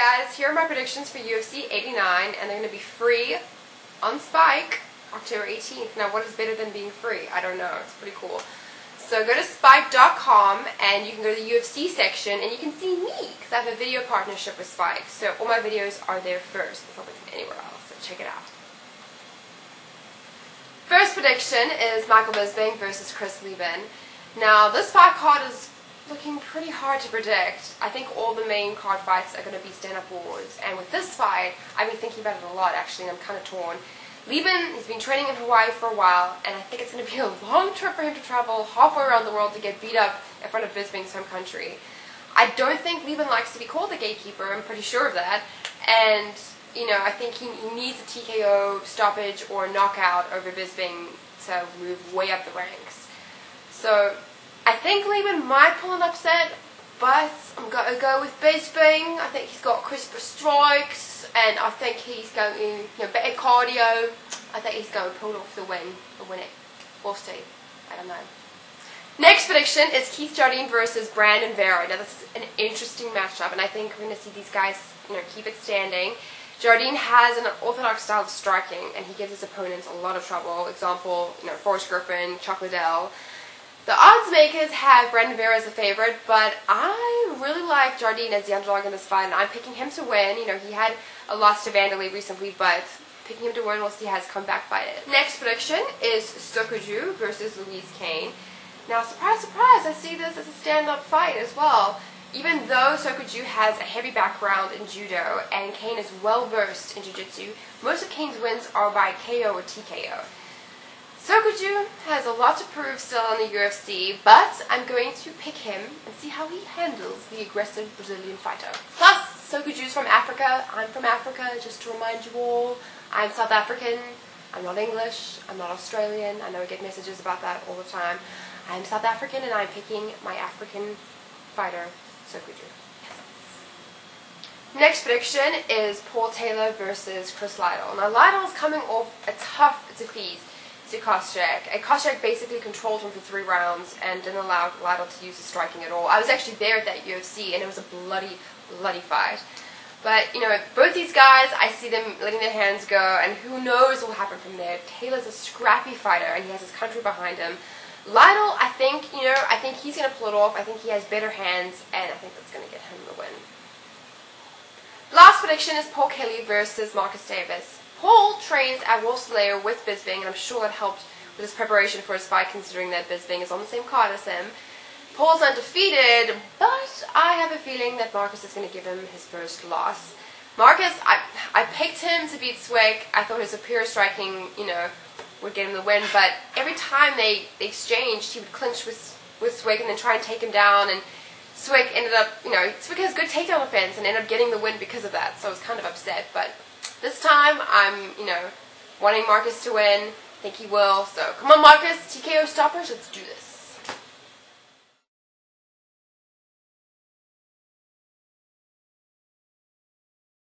guys, here are my predictions for UFC 89, and they're going to be free on Spike October 18th. Now, what is better than being free? I don't know. It's pretty cool. So go to spike.com, and you can go to the UFC section, and you can see me, because I have a video partnership with Spike. So all my videos are there first, before anywhere else. So check it out. First prediction is Michael Bisping versus Chris Leben. Now, this fight card is looking pretty hard to predict. I think all the main card fights are going to be stand-up wars. And with this fight, I've been thinking about it a lot, actually, and I'm kind of torn. Leben has been training in Hawaii for a while, and I think it's going to be a long trip for him to travel halfway around the world to get beat up in front of Bisping's home country. I don't think Leben likes to be called the gatekeeper. I'm pretty sure of that. And, you know, I think he needs a TKO, stoppage, or knockout over Bisping to move way up the ranks. So I think Leben might pull an upset, but I'm going to go with Bisping. I think he's got crisper strikes, and I think he's going to, better cardio. I think he's going to pull off the win or win it. We'll see. I don't know. Next prediction is Keith Jardine versus Brandon Vera. Now, this is an interesting matchup, and I think we're going to see these guys, keep it standing. Jardine has an orthodox style of striking, and he gives his opponents a lot of trouble. Example, Forrest Griffin, Chuck Liddell. The odds makers have Brandon Vera as the favorite, but I really like Jardine as the underdog in this fight, and I'm picking him to win. He had a loss to Vanderlei recently, but picking him to win, we'll see how his comeback fight is. Next prediction is Sokoudjou versus Louise Kane. Now, surprise, surprise, I see this as a stand-up fight as well. Even though Sokoudjou has a heavy background in judo and Kane is well-versed in jiu-jitsu, most of Kane's wins are by KO or TKO. Sokoudjou has a lot to prove still in the UFC, but I'm going to pick him and see how he handles the aggressive Brazilian fighter. Plus, Sokoudjou's from Africa. I'm from Africa, just to remind you all. I'm South African. I'm not English. I'm not Australian. I know I get messages about that all the time. I'm South African, and I'm picking my African fighter, Sokoudjou. Yes. Next prediction is Paul Taylor versus Chris Liddell. Now, Liddell's coming off a tough defeat to Koscheck. And Koscheck basically controlled him for 3 rounds and didn't allow Liddell to use his striking at all. I was actually there at that UFC, and it was a bloody, bloody fight. But, both these guys, I see them letting their hands go, and who knows what will happen from there. Taylor's a scrappy fighter, and he has his country behind him. Liddell, I think he's going to pull it off. I think he has better hands, and I think that's going to get him the win. Last prediction is Paul Kelly versus Marcus Davis. Paul trains at Wolfslayer with Bisping, and I'm sure that helped with his preparation for his fight, considering that Bisping is on the same card as him. Paul's undefeated, but I have a feeling that Marcus is going to give him his first loss. Marcus, I picked him to beat Swick. I thought his superior striking, would get him the win, but every time they exchanged, he would clinch with Swick and then try and take him down, and Swick ended up, Swick has good takedown offense and ended up getting the win because of that, so I was kind of upset, but this time, I'm, wanting Marcus to win. I think he will. So, come on, Marcus. TKO stoppers. Let's do this.